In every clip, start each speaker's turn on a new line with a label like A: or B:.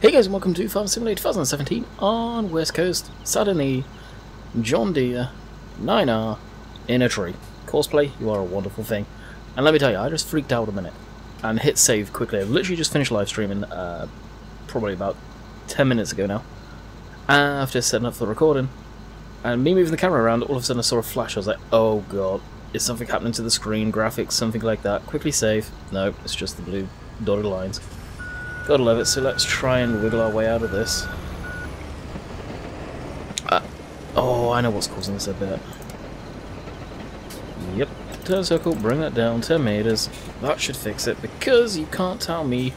A: Hey guys, and welcome to Farm Simulator 2017 on West Coast, sat in the John Deere 9R in a tree. Courseplay, you are a wonderful thing. And let me tell you, I just freaked out a minute and hit save quickly. I've literally just finished live streaming probably about 10 minutes ago now, after setting up for the recording. And me moving the camera around, all of a sudden I saw a flash. I was like, oh god, is something happening to the screen, graphics, something like that? Quickly save. No, it's just the blue dotted lines. Gotta love it, so let's try and wiggle our way out of this. Oh, I know what's causing this a bit. Yep, turn circle, bring that down 10 meters. That should fix it, because you can't tell me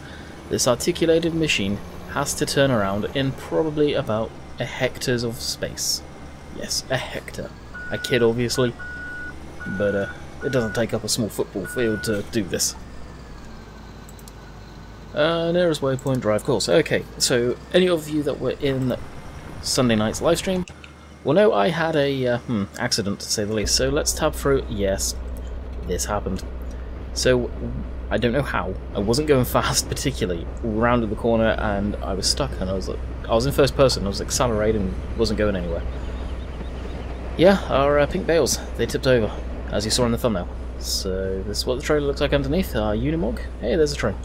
A: this articulated machine has to turn around in probably about a hectares of space. Yes, a hectare. I kid, obviously, but it doesn't take up a small football field to do this. Nearest waypoint drive course. Okay, so any of you that were in Sunday night's livestream will know I had a accident, to say the least. So let's tab through. Yes, this happened. So I don't know how. I wasn't going fast particularly. Rounded the corner and I was stuck, and I was in first person. I was accelerating, wasn't going anywhere. Yeah, our pink bales, they tipped over, as you saw in the thumbnail. So this is what the trailer looks like underneath. Our Unimog. Hey, there's a train.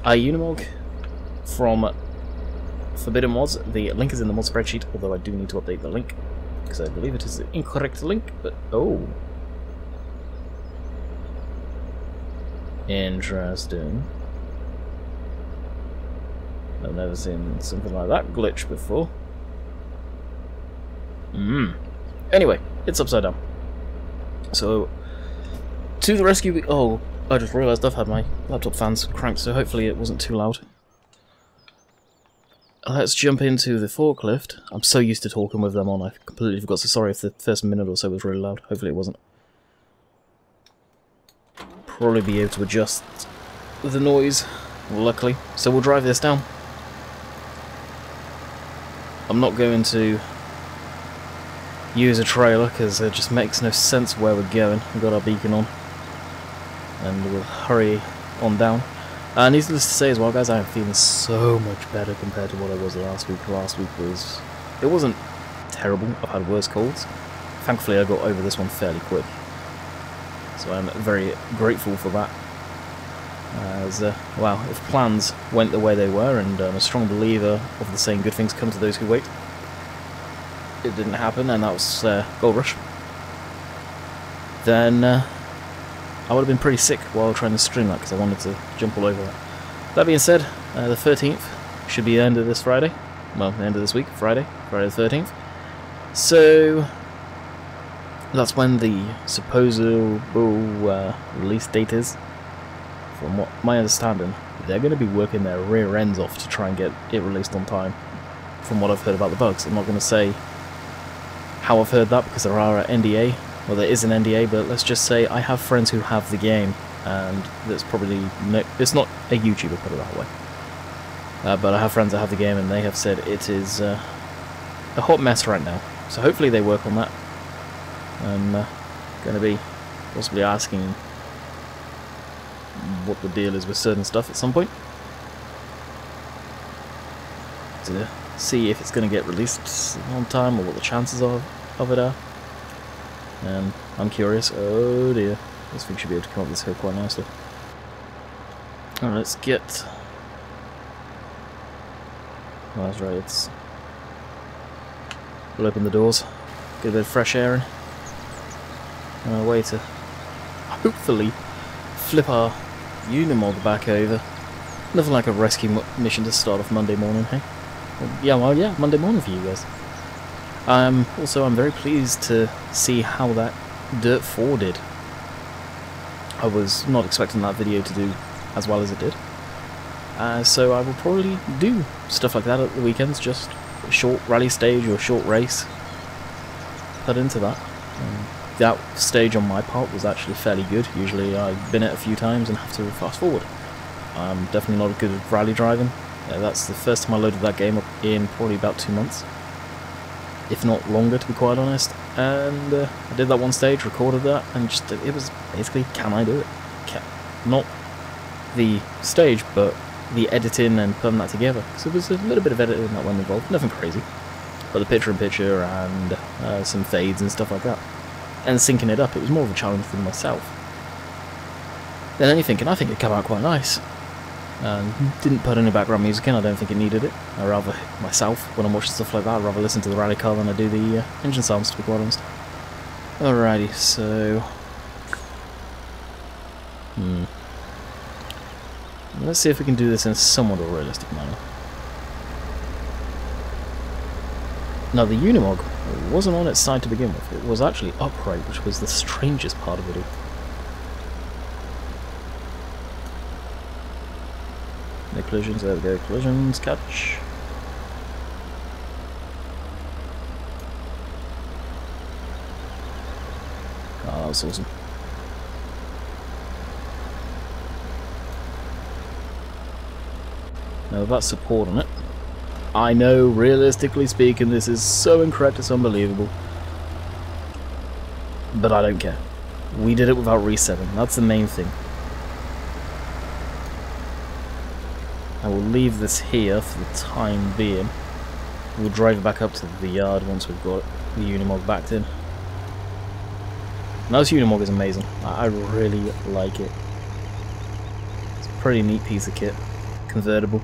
A: A Unimog from Forbidden Mods. The link is in the mod spreadsheet, although I do need to update the link, because I believe it is the incorrect link, but oh. Interesting. I've never seen something like that glitch before. Anyway, it's upside down. So, to the rescue. Oh, I just realised I've had my laptop fans cranked, so hopefully it wasn't too loud. Let's jump into the forklift. I'm so used to talking with them on, I completely forgot, so sorry if the first minute or so was really loud. Hopefully it wasn't. Probably be able to adjust the noise, luckily. So we'll drive this down. I'm not going to use a trailer, because it just makes no sense where we're going. We've got our beacon on. And we'll hurry on down. Needless to say as well, guys, I am feeling so much better compared to what I was last week. Last week it wasn't terrible. I've had worse colds. Thankfully, I got over this one fairly quick. So I'm very grateful for that. As, wow, if plans went the way they were, and I'm a strong believer of the saying, good things come to those who wait. It didn't happen, and that was Gold Rush. Then I would have been pretty sick while trying to stream that, because I wanted to jump all over that. That being said, the 13th should be the end of this Friday. Well, the end of this week, Friday the 13th. So that's when the supposed release date is. From what my understanding, they're going to be working their rear ends off to try and get it released on time. From what I've heard about the bugs, I'm not going to say how I've heard that, because there are an NDA. Well, there is an NDA, but let's just say I have friends who have the game, and that's probably it's not a YouTuber, put it that way. But I have friends that have the game, and they have said it is a hot mess right now. So hopefully they work on that. I'm going to be possibly asking what the deal is with certain stuff at some point, to see if it's going to get released on time, or what the chances of it are. I'm curious. Oh dear. This thing should be able to come up this hill quite nicely. Alright, let's get... Oh, that's right, we'll open the doors, get a bit of fresh air in, and a way to hopefully flip our Unimog back over. Nothing like a rescue mission to start off Monday morning, hey? Well, yeah, Monday morning for you guys. Also, I'm very pleased to see how that Dirt 4 did. I was not expecting that video to do as well as it did. So I will probably do stuff like that at the weekends, just a short rally stage or a short race. Put into that. That stage on my part was actually fairly good. Usually I've been it a few times and have to fast forward. I'm definitely not good at rally driving. That's the first time I loaded that game up in probably about 2 months. If not longer, to be quite honest, and I did that one stage, recorded that, and just it was basically, can I do it? Not the stage, but the editing and putting that together. So there was a little bit of editing that went involved, nothing crazy. But the picture-in-picture and some fades and stuff like that. And syncing it up, it was more of a challenge for myself than anything, and I think it came out quite nice. Didn't put any background music in, I don't think it needed it. I rather, myself, when I'm watching stuff like that, I'd rather listen to the rally car than I do the engine sounds, to be quite honest. Alrighty, so... Let's see if we can do this in somewhat a realistic manner. Now the Unimog wasn't on its side to begin with, it was actually upright, which was the strangest part of it all. No collisions, there we go, collisions, catch. Oh, that's awesome. Now that's support on it. I know, realistically speaking, this is so incorrect it's unbelievable. But I don't care. We did it without resetting, that's the main thing. I will leave this here for the time being. We'll drive it back up to the yard once we've got the Unimog backed in. Now this Unimog is amazing. I really like it. It's a pretty neat piece of kit. Convertible,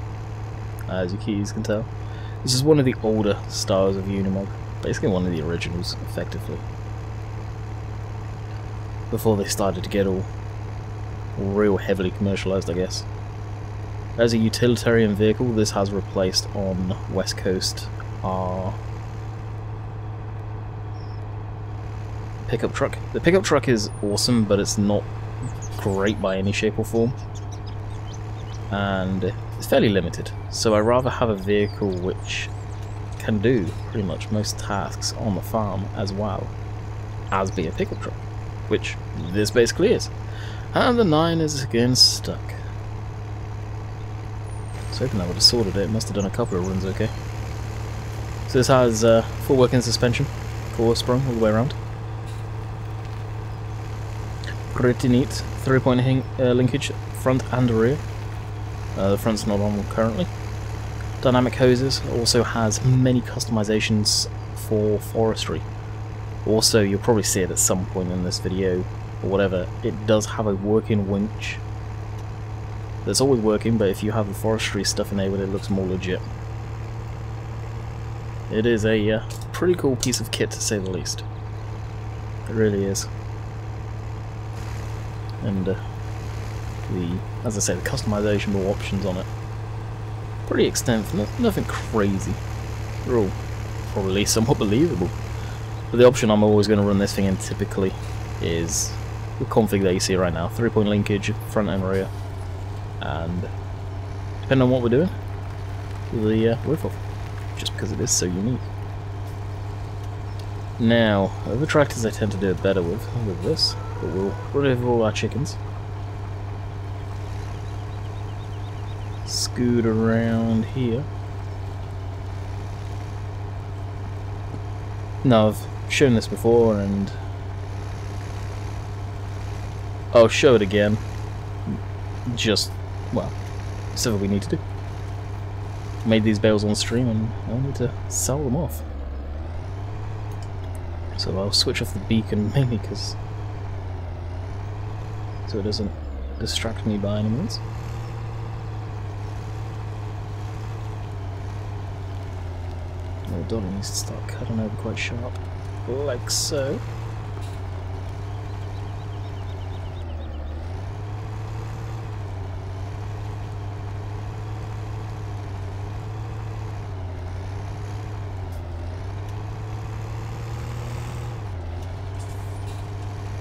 A: as you can tell. This is one of the older styles of Unimog. Basically one of the originals, effectively. Before they started to get all real heavily commercialized, I guess. As a utilitarian vehicle, this has replaced on West Coast our pickup truck. The pickup truck is awesome, but it's not great by any shape or form. And it's fairly limited. So I'd rather have a vehicle which can do pretty much most tasks on the farm as well as be a pickup truck. Which this basically is. And the 9 is again stuck. I was hoping that would have sorted it. It must have done a couple of runs okay. So this has full working suspension, core sprung all the way around. Pretty neat. 3-point linkage, front and rear. The front's not on currently. Dynamic hoses, also has many customizations for forestry. Also, you'll probably see it at some point in this video, or whatever, it does have a working winch. That's always working, but if you have the forestry stuff enabled, it looks more legit. It is a pretty cool piece of kit, to say the least. It really is. And as I say, the customizable options on it, pretty extensive, nothing crazy. They're all probably somewhat believable. But the option I'm always going to run this thing in typically is the config that you see right now. 3-point linkage, front and rear. And depending on what we're doing, the roof off. Just because it is so unique. Now, other tractors I tend to do it better with this. But we'll run over all our chickens. Scoot around here. Now I've shown this before and I'll show it again. Just, well, so what we need to do. Made these bales on stream and I need to sell them off. So I'll switch off the beacon mainly because so it doesn't distract me by any means. Oh, Dolly needs to start cutting over quite sharp, like so.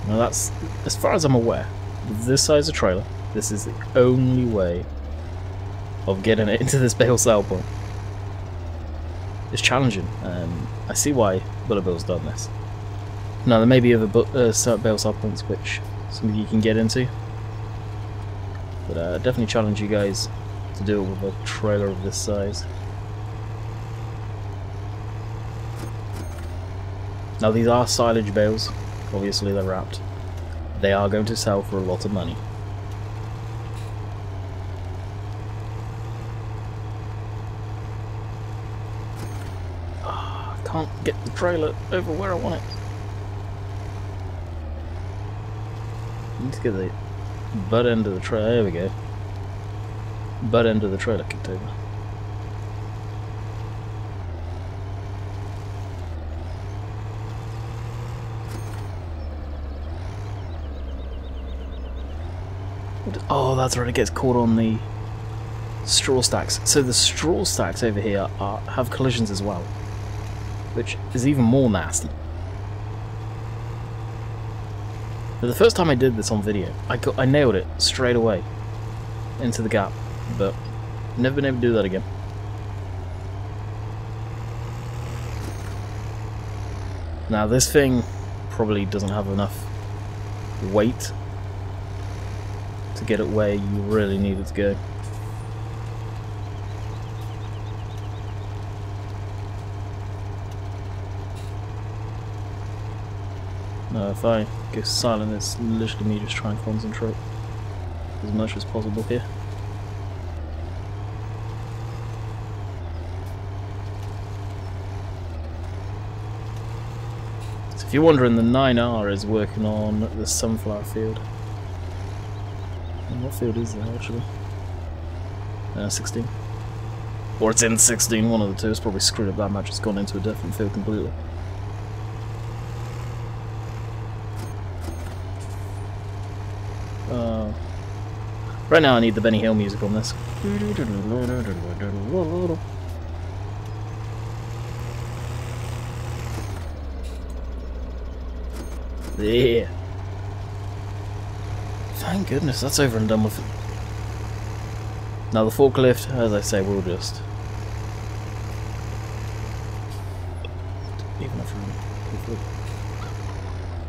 A: Now that's, as far as I'm aware, with this size of trailer, this is the only way of getting it into this bale sale point. It's challenging, and I see why Bill's done this. Now there may be other certain bale sale points which some of you can get into, but I definitely challenge you guys to do it with a trailer of this size. Now these are silage bales. Obviously they're wrapped. They are going to sell for a lot of money. can't get the trailer over where I want it. I need to get the butt end of the trailer. There we go. Butt end of the trailer kicked over. Oh, that's right, it gets caught on the straw stacks. So the straw stacks over here have collisions as well, which is even more nasty. But the first time I did this on video, I nailed it straight away into the gap, but never been able to do that again. Now this thing probably doesn't have enough weight to get it where you really need it to go. No, if I go silent, it's literally me just trying to concentrate as much as possible here. So if you're wondering, the 9R is working on the sunflower field. And what field is that actually? 16. Or it's in 16, one of the two. It's probably screwed up that much, it's gone into a different field completely. Right now I need the Benny Hill music on this. Yeah. Thank goodness, that's over and done with. Now the forklift, as I say, we'll just... Even if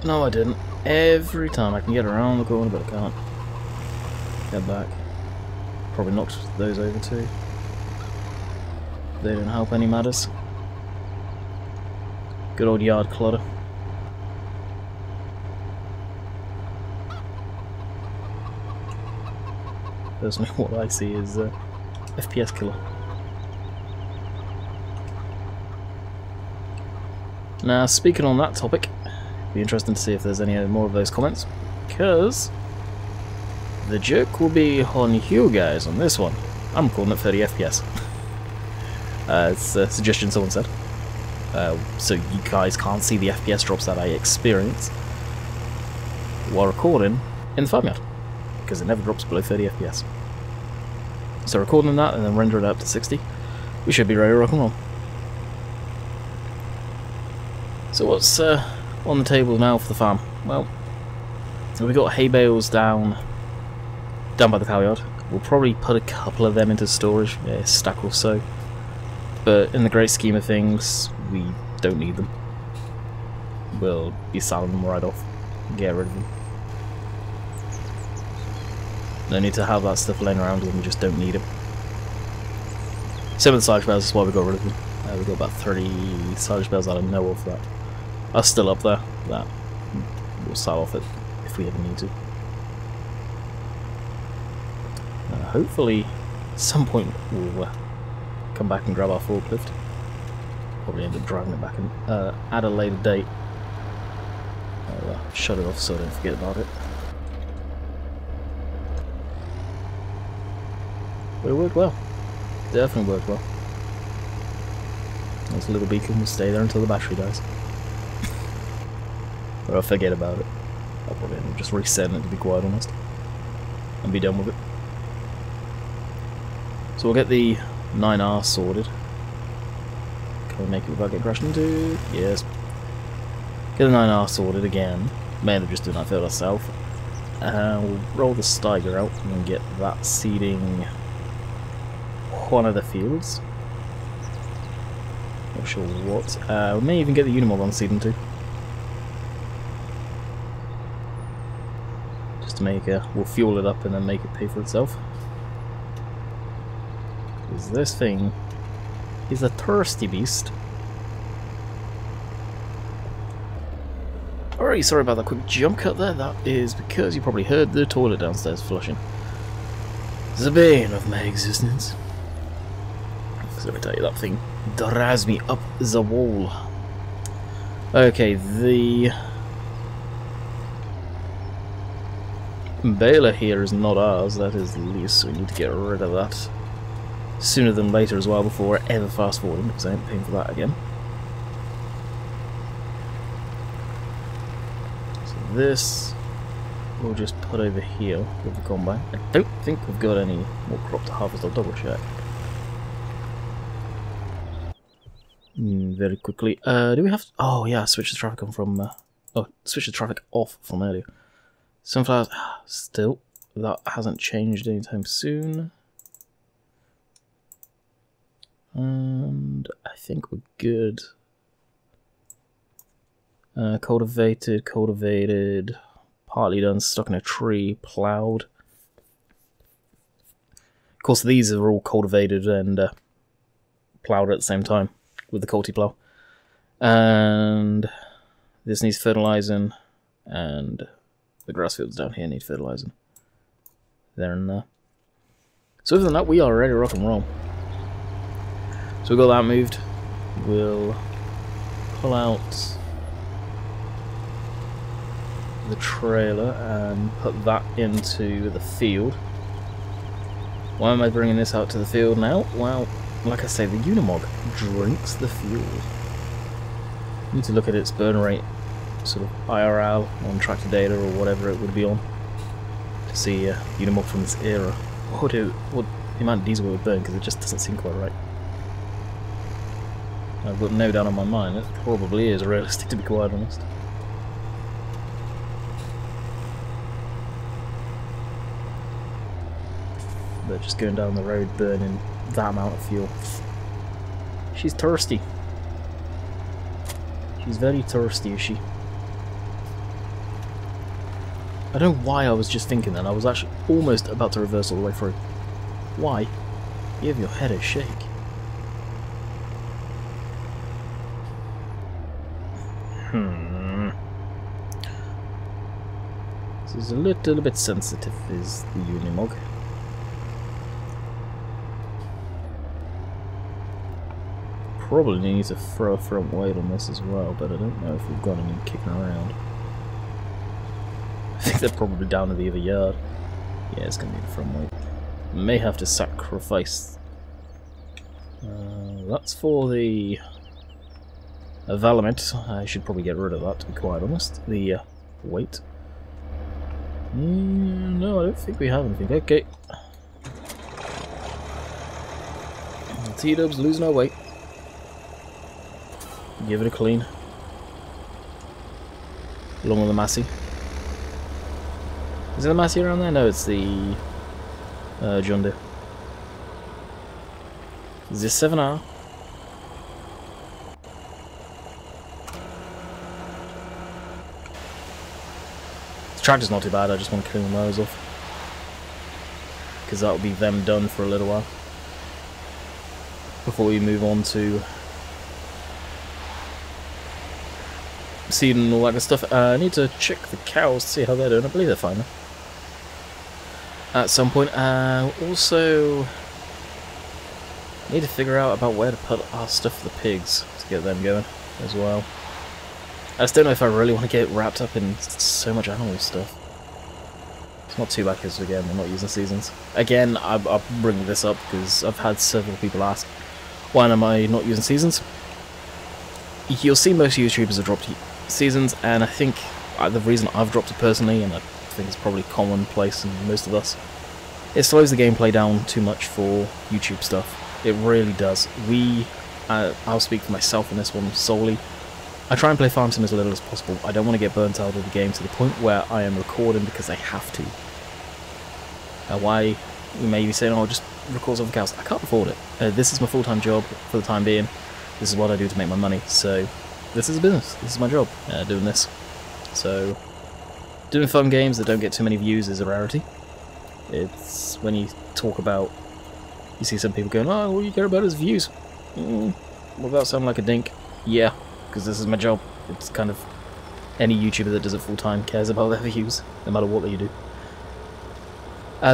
A: no, I didn't. Every time I can get around the corner, but I can't. Get back. Probably knocked those over too. They don't help any matters. Good old yard clutter. Personally, what I see is FPS killer. Now, speaking on that topic, it'd be interesting to see if there's any more of those comments, because the joke will be on you guys on this one. I'm calling it 30 FPS. It's a suggestion someone said. So you guys can't see the FPS drops that I experience while recording in the farmyard, because it never drops below 30 FPS. So recording that and then render it up to 60, we should be ready to rock and roll. So what's on the table now for the farm? Well, we got hay bales down by the cow yard. We'll probably put a couple of them into storage, a stack or so. But in the great scheme of things, we don't need them. We'll be selling them right off, get rid of them. No need to have that stuff laying around when we just don't need it. Same with the silage bales, that's why we got rid of them. We've got about 30 silage bales that I know of that are still up there, that we'll sell off it if we ever need to. Hopefully, at some point, we'll come back and grab our forklift. Probably end up driving it back in, at a later date. I'll shut it off so I don't forget about it. But it worked well. Definitely worked well. This little beacon will stay there until the battery dies. Or I'll forget about it. I'll probably end up just resetting it, to be quite honest, and be done with it. So we'll get the 9R sorted. Can we make it without getting crashed into? Yes. Get the 9R sorted again. May end up just doing that field ourselves. We'll roll the Steiger out and get that seeding one of the fields. Not sure what. We may even get the Unimog on seeding too. Just to make we'll fuel it up and then make it pay for itself. Because this thing is a thirsty beast. Alright, sorry about that quick jump cut there. That is because you probably heard the toilet downstairs flushing. It's the bane of my existence. So I tell you, that thing drives me up the wall. Okay, the baler here is not ours, that is the lease, so we need to get rid of that sooner than later as well, before we're ever fast forwarding, because I ain't paying for that again. So this we'll just put over here with the combine. I don't think we've got any more crop to harvest, I'll double check. Very quickly. Do we have to, oh yeah, switch the traffic on from switch the traffic off from earlier. Sunflowers, still, that hasn't changed anytime soon. And I think we're good. Cultivated, partly done, stuck in a tree, ploughed. Of course, these are all cultivated and ploughed at the same time with the culti plough. And this needs fertilizing, and the grass fields down here need fertilizing. There and there. So other than that, we are ready to rock and roll. So we got that moved. We'll pull out the trailer and put that into the field. Why am I bringing this out to the field now? Well, like I say, the Unimog drinks the fuel. Need to look at its burn rate, sort of IRL on tractor data or whatever it would be on, to see Unimog from this era. What the amount of diesel it would burn, because it just doesn't seem quite right. I've got no doubt in my mind it probably is realistic, to be quite honest. But just going down the road burning that amount of fuel. She's thirsty. She's very thirsty, is she? I don't know why I was just thinking that. I was actually almost about to reverse all the way through. Why? You have your head a shake. This is a little bit sensitive, is the Unimog. Probably need to throw a front weight on this as well, but I don't know if we've got any kicking around. I think they're probably down to the other yard. Yeah, it's going to be the front weight. May have to sacrifice. That's for the Valamint. I should probably get rid of that, to be quite honest. The weight. No, I don't think we have anything. Okay. T-dubs losing our weight. Give it a clean. Along with the Massey. Is there a Massey around there? No, it's the John Deere. Is this 7R? The tractor's not too bad, I just want to clean the wires off. Because that'll be them done for a little while. Before we move on to seed and all that good stuff. I need to check the cows to see how they're doing. I believe they're fine now. At some point. Also need to figure out about where to put our stuff for the pigs to get them going as well. I just don't know if I really want to get wrapped up in so much animal stuff. It's not too bad because again, we're not using seasons. Again, I'll bring this up because I've had several people ask, why am I not using seasons? You'll see most YouTubers have dropped seasons, and I think the reason I've dropped it personally, and I think it's probably commonplace in most of us, it slows the gameplay down too much for YouTube stuff. It really does. I'll speak for myself in this one solely. I try and play farm sim as little as possible. I don't want to get burnt out of the game to the point where I am recording because I have to. Why you may be saying, oh, just record some cows. I can't afford it. This is my full-time job for the time being. This is what I do to make my money, so this is a business. This is my job, doing this. So, doing fun games that don't get too many views is a rarity. It's when you talk about, you see some people going, oh, all you care about is views. Well, that sound like a dink. Yeah, because this is my job. It's kind of, any YouTuber that does it full-time cares about their views, no matter what they do.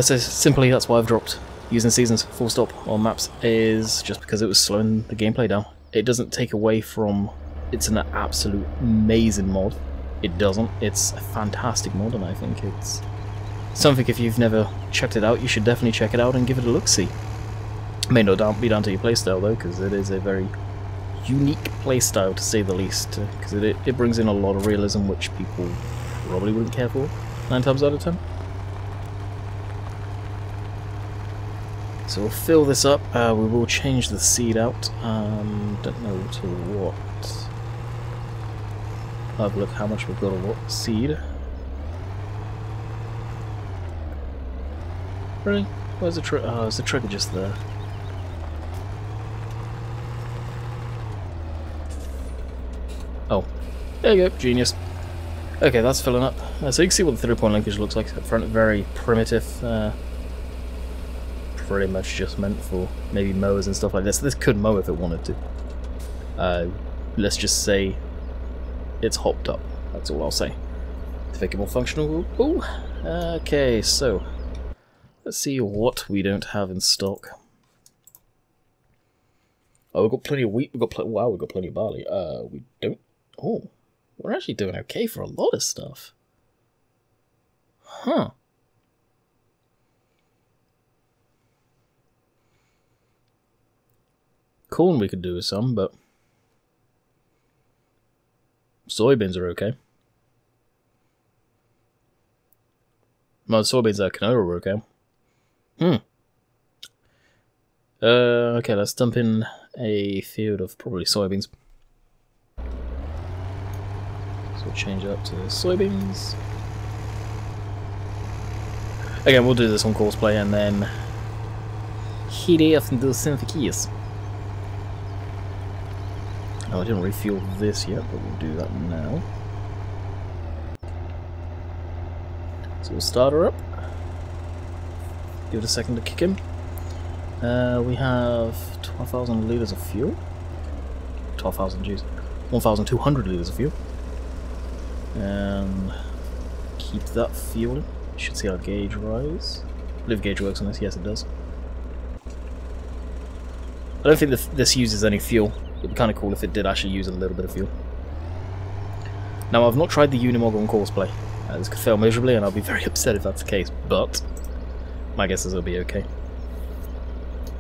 A: So simply, that's why I've dropped using seasons, full stop, on maps, is just because it was slowing the gameplay down. It doesn't take away from it's an absolute amazing mod. It doesn't. It's a fantastic mod, and I think it's something, if you've never checked it out, you should definitely check it out and give it a look-see. It may no doubt be down to your playstyle though, because it is a very unique playstyle to say the least, because it brings in a lot of realism which people probably wouldn't care for 9 times out of 10. So we'll fill this up. We will change the seed out. Don't know to what. I'll have a look how much we've got of what seed. Really? Where's the trigger? Oh, is the trigger just there? Oh, there you go, genius. Okay, that's filling up. So you can see what the 3-point linkage looks like up front. Very primitive. Pretty much just meant for maybe mowers and stuff like this. This could mow if it wanted to. Let's just say it's hopped up. That's all I'll say. To make it more functional. Ooh. Okay, so let's see what we don't have in stock. Oh, we've got plenty of wheat. We've got plenty of barley. We don't. Oh, we're actually doing okay for a lot of stuff. Huh. Corn we could do with some, but soybeans are okay. Well, soybeans and canola are okay. Okay, let's dump in a field of probably soybeans. So we'll change it up to soybeans. Again, we'll do this on Courseplay and then heat off and do something keys. Oh, I didn't refuel this yet, but we'll do that now. So we'll start her up. Give it a second to kick in. We have 12,000 litres of fuel. 12,000, jeez. 1,200 litres of fuel. And keep that fueling. You should see our gauge rise. I believe gauge works on this. Yes, it does. I don't think this uses any fuel. It'd be kind of cool if it did actually use a little bit of fuel. Now, I've not tried the Unimog on Courseplay. This could fail miserably, and I'll be very upset if that's the case, but my guess is it'll be okay.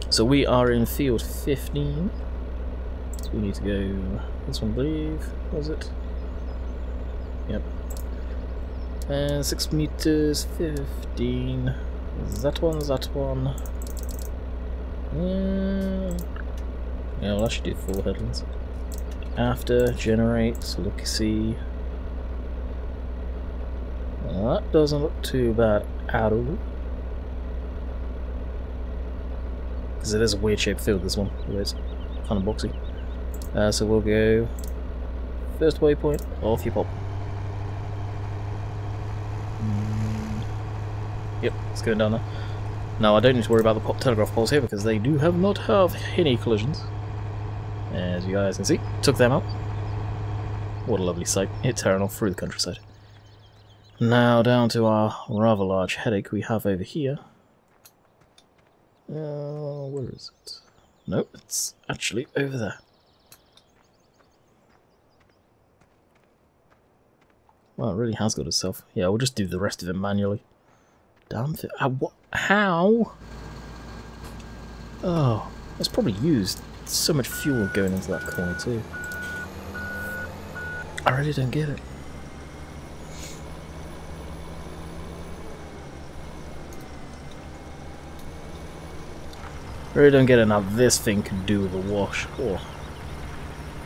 A: So we are in field 15. So we need to go this one, I believe. Was it? Yep. And 6 meters, 15. That one. Yeah, well, I should do 4 headlands. After, generate, look, see. Well, that doesn't look too bad at all. Because it is a weird shaped field, this one. It's kind of boxy. So we'll go first waypoint, off you pop. Yep, it's going down there. Now I don't need to worry about the telegraph poles here because they do not have any collisions. As you guys can see, took them out. What a lovely sight. It's tearing off through the countryside. Now down to our rather large headache we have over here. Where is it? Nope, it's actually over there. Well, it really has got itself. Yeah, we'll just do the rest of it manually. Damn it. What? How? Oh, that's probably used so much fuel going into that corner too. I really don't get it. I really don't get it now. This thing could do with a wash. Oh,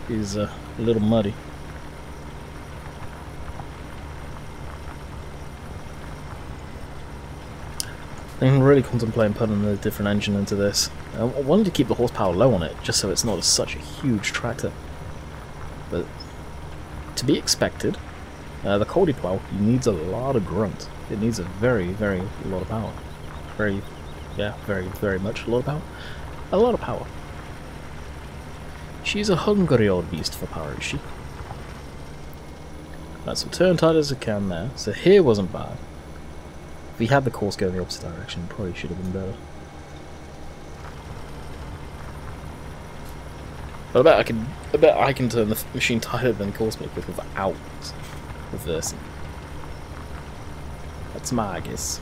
A: is a little muddy. I'm really contemplating putting a different engine into this. I wanted to keep the horsepower low on it, just so it's not such a huge tractor. But to be expected, the Coldy plow needs a lot of grunt. It needs a very, very lot of power. Very much a lot of power. A lot of power. She's a hungry old beast for power, is she? Right, so turn tight as I can there. So here wasn't bad. If we had the course go in the opposite direction, it probably should have been better. But I bet I can turn the machine tighter than Courseplay could without reversing. That's my guess.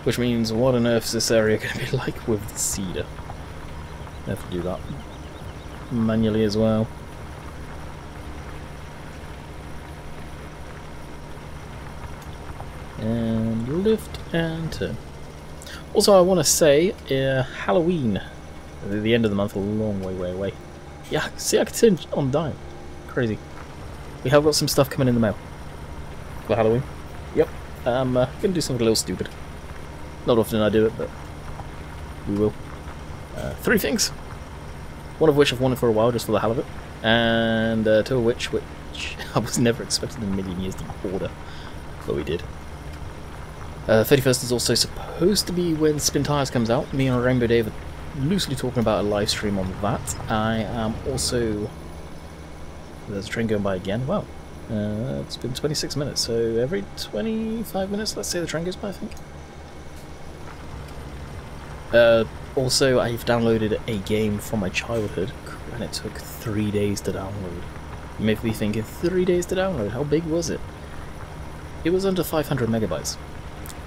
A: Which means, what on earth is this area going to be like with the cedar? I have to do that manually as well. And lift and turn. Also, I want to say, Halloween, the end of the month, a long way away. Yeah, see, I can turn on dime. Crazy. We have got some stuff coming in the mail for Halloween. Yep, I'm going to do something a little stupid. Not often I do it, but we will. 3 things. One of which I've wanted for a while, just for the hell of it. And 2 of which I was never expecting in a million years to order. But we did. 31st is also supposed to be when Spin Tires comes out. Me and Rainbow Dave are loosely talking about a live stream on that. I am also... There's a train going by again. Wow. It's been 26 minutes, so every 25 minutes, let's say, the train goes by, I think. Also, I've downloaded a game from my childhood, and it took 3 days to download. You may be thinking, 3 days to download, how big was it? It was under 500 megabytes.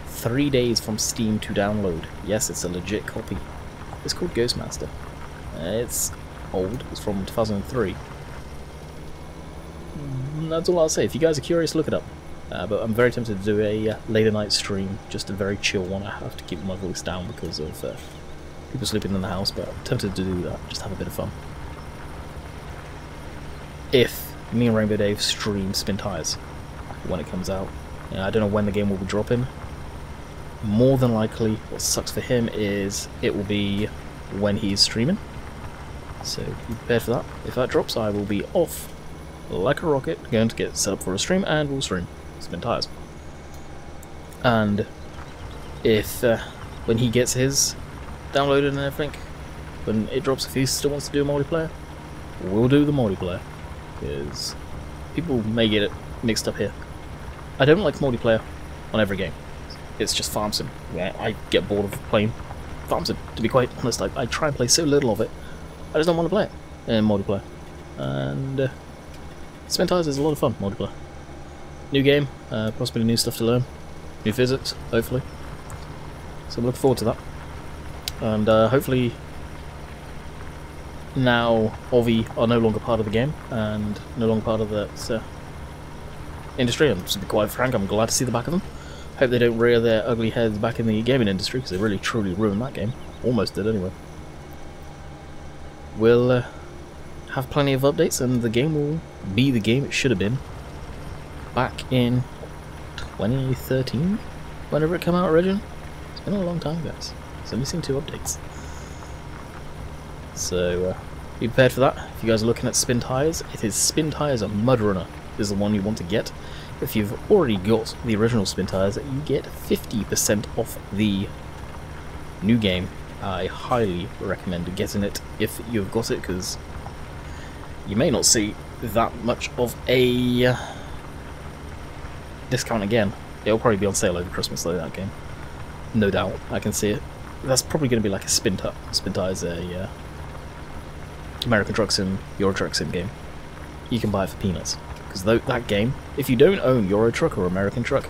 A: 3 days from Steam to download. Yes, it's a legit copy. It's called Ghostmaster. It's old, it's from 2003. That's all I'll say. If you guys are curious, look it up. But I'm very tempted to do a later night stream, just a very chill one. I have to keep my voice down because of people sleeping in the house, but I'm tempted to do that, just have a bit of fun. If me and Rainbow Dave stream Spin Tires when it comes out. I don't know when the game will be dropping. More than likely, what sucks for him is it will be when he's streaming. So be prepared for that. If that drops, I will be off like a rocket, going to get set up for a stream, and we'll stream Spin Tires. And if when he gets his downloaded and everything, when it drops, if he still wants to do a multiplayer, we'll do the multiplayer, because people may get it mixed up here. I don't like multiplayer on every game. It's just farm sim. Yeah, I get bored of playing farm sim, to be quite honest. I try and play so little of it, I just don't want to play it in multiplayer. And Spin Tires is a lot of fun, multiplayer. New game, possibly new stuff to learn, new physics, hopefully. So I'm looking forward to that. And hopefully now Ovi are no longer part of the game and no longer part of that industry. And to be quite frank, I'm glad to see the back of them. Hope they don't rear their ugly heads back in the gaming industry, because they really truly ruined that game. Almost did anyway. We'll have plenty of updates, and the game will be the game it should have been back in 2013, whenever it came out originally. It's been a long time, guys. It's only seen 2 updates. So be prepared for that. If you guys are looking at Spin Tires, it is Spin Tires Mud Runner is the one you want to get. If you've already got the original Spin Tires, you get 50% off the new game. I highly recommend getting it if you've got it, because you may not see that much of a discount again. It'll probably be on sale over Christmas though, that game. No doubt, I can see it. That's probably going to be like a Spin Tires, a American Truck Sim, Euro Truck Sim game. You can buy it for peanuts. Because that game, if you don't own Euro Truck or American Truck,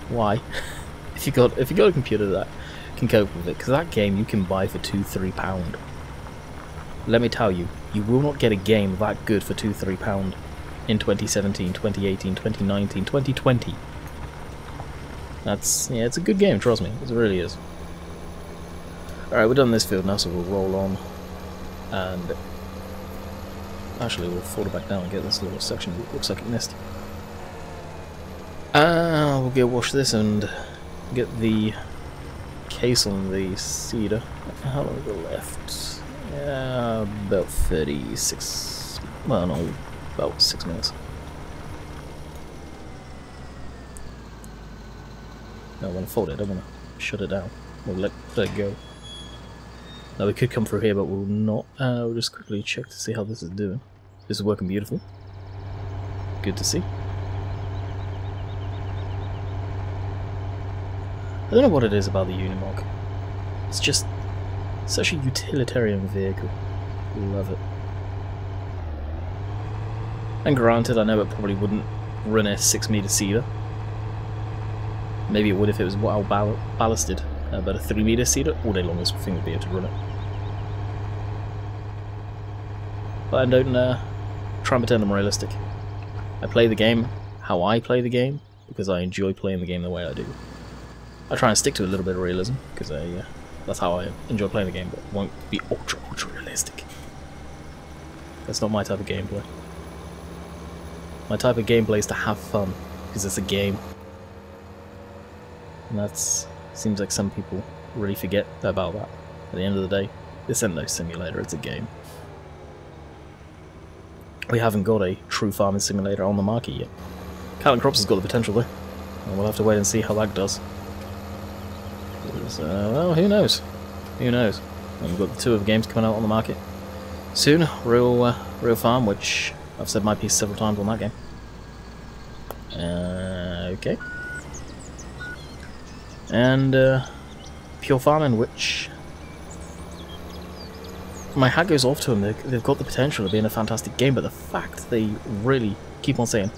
A: why? if you got a computer that can cope with it, because that game you can buy for £2–3. Let me tell you, you will not get a game that good for £2–3 in 2017, 2018, 2019, 2020. That's, yeah, it's a good game, trust me, it really is. Alright, we're done this field now, so we'll roll on, and actually we'll fold it back down and get this little section that looks like it missed. We'll go wash this and get the case on the cedar. How long have we got left? About 36, well no, about 6 minutes. No, I want to fold it, I don't want to shut it down. We'll let it go. Now we could come through here, but we'll not. We'll just quickly check to see how this is doing. This is working beautiful. Good to see. I don't know what it is about the Unimog. It's just Such a utilitarian vehicle. Love it. And granted, I know it probably wouldn't run a 6-meter seeder. Maybe it would if it was well ballasted, but a 3-meter seeder, all day long this thing would be able to run it. But I don't try and pretend I'm realistic. I play the game how I play the game, because I enjoy playing the game the way I do. I try and stick to a little bit of realism, because that's how I enjoy playing the game, but it won't be ultra realistic. That's not my type of gameplay. My type of gameplay is to have fun, because it's a game. And that seems like some people really forget about that. At the end of the day, this ain't no simulator, it's a game. We haven't got a true farming simulator on the market yet. Cattle & Crops has got the potential though, and we'll have to wait and see how that does. Well, who knows? Who knows? And we've got the 2 other games coming out on the market soon. Real Farm, which I've said my piece several times on that game. Okay. And Pure Farming, which my hat goes off to them. They've got the potential of being a fantastic game, but the fact they really keep on saying,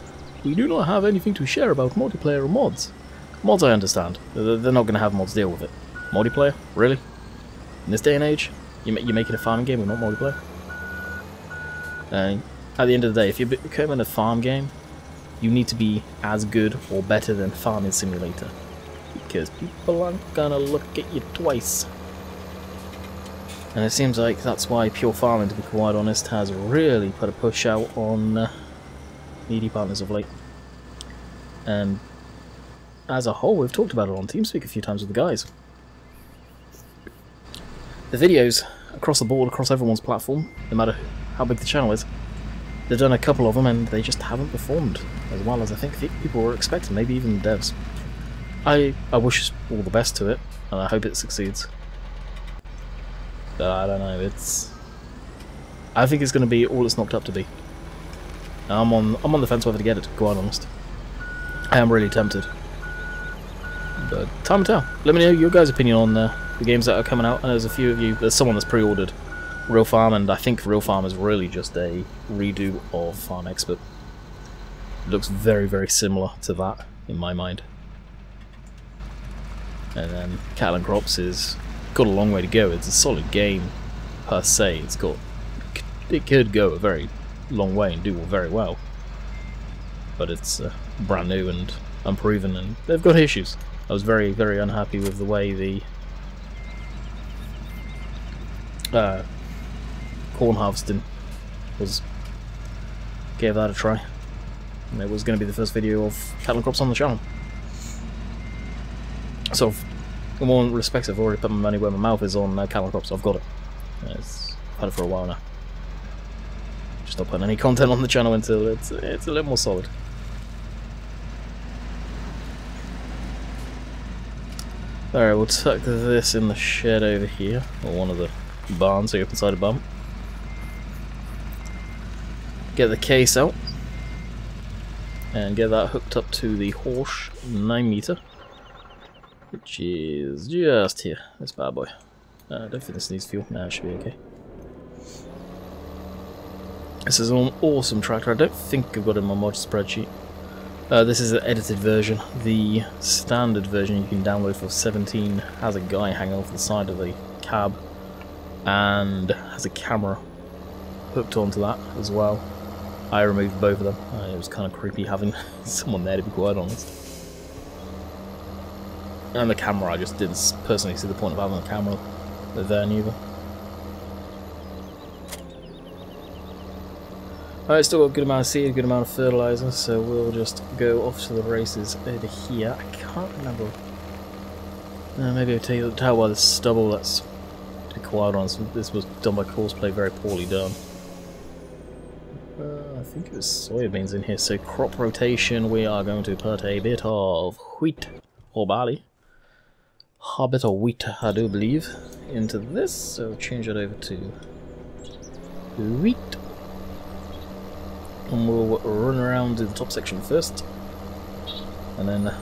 A: we do not have anything to share about multiplayer or mods. Mods I understand. They're not going to have mods deal with it. Multiplayer? Really? In this day and age? You're making a farming game with not multiplayer? At the end of the day, if you're becoming a farm game, you need to be as good or better than Farming Simulator. Because people aren't going to look at you twice. And it seems like that's why Pure Farming, to be quite honest, has really put a push out on needy partners of late. And as a whole, we've talked about it on TeamSpeak a few times with the guys. The videos across the board, across everyone's platform, no matter how big the channel is, they've done a couple of them and they just haven't performed as well as I think people were expecting, maybe even the devs. I wish all the best to it, and I hope it succeeds. But I don't know, I think it's going to be all it's knocked up to be. I'm on the fence whether to get it, to be quite honest. I am really tempted. But time will tell. Let me know your guys' opinion on the games that are coming out. And there's a few of you, there's someone that's pre-ordered Real Farm, and I think Real Farm is really just a redo of Farm Expert. It looks very, very similar to that, in my mind. And then Cattle & Crops has got a long way to go. It's a solid game, per se. It could go a very long way and do very well. But it's brand new and unproven, and they've got issues. I was very, very unhappy with the way the corn harvesting gave that a try. And it was going to be the first video of Cattle & Crops on the channel. So, in one respect, I've already put my money where my mouth is on Cattle & Crops. I've got it. I've had it for a while now. Just not putting any content on the channel until it's a little more solid. Alright, we'll tuck this in the shed over here, or one of the barns, the open sided barn. Get the case out, and get that hooked up to the horse 9-meter, which is just here, this bad boy. I don't think this needs fuel. Nah, it should be okay. This is an awesome tractor. I don't think I've got it in my mod spreadsheet. This is an edited version. The standard version you can download for 17 has a guy hanging off the side of the cab and has a camera hooked onto that as well. I removed both of them. It was kind of creepy having someone there, to be quite honest. And the camera, I just didn't personally see the point of having a camera there neither. Alright, still got a good amount of seed, a good amount of fertilizer, so we'll just go off to the races over here. I can't remember. Maybe I'll tell by the stubble. That's, to be quite honest, this was done by Courseplay, very poorly done. I think it was soybeans in here, so crop rotation, we are going to put a bit of wheat or barley. A bit of wheat, I do believe, into this, so change it over to wheat. And we'll run around to the top section first, and then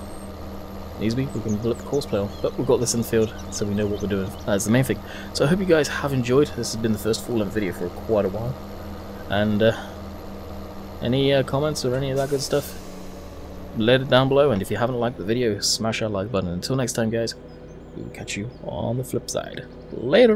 A: needs be, we can develop Courseplay on. But we've got this in the field, so we know what we're doing. That's the main thing. So I hope you guys have enjoyed. This has been the first full-length video for quite a while. And any comments or any of that good stuff, let it down below. And if you haven't liked the video, smash that like button. Until next time, guys, we will catch you on the flip side. Later!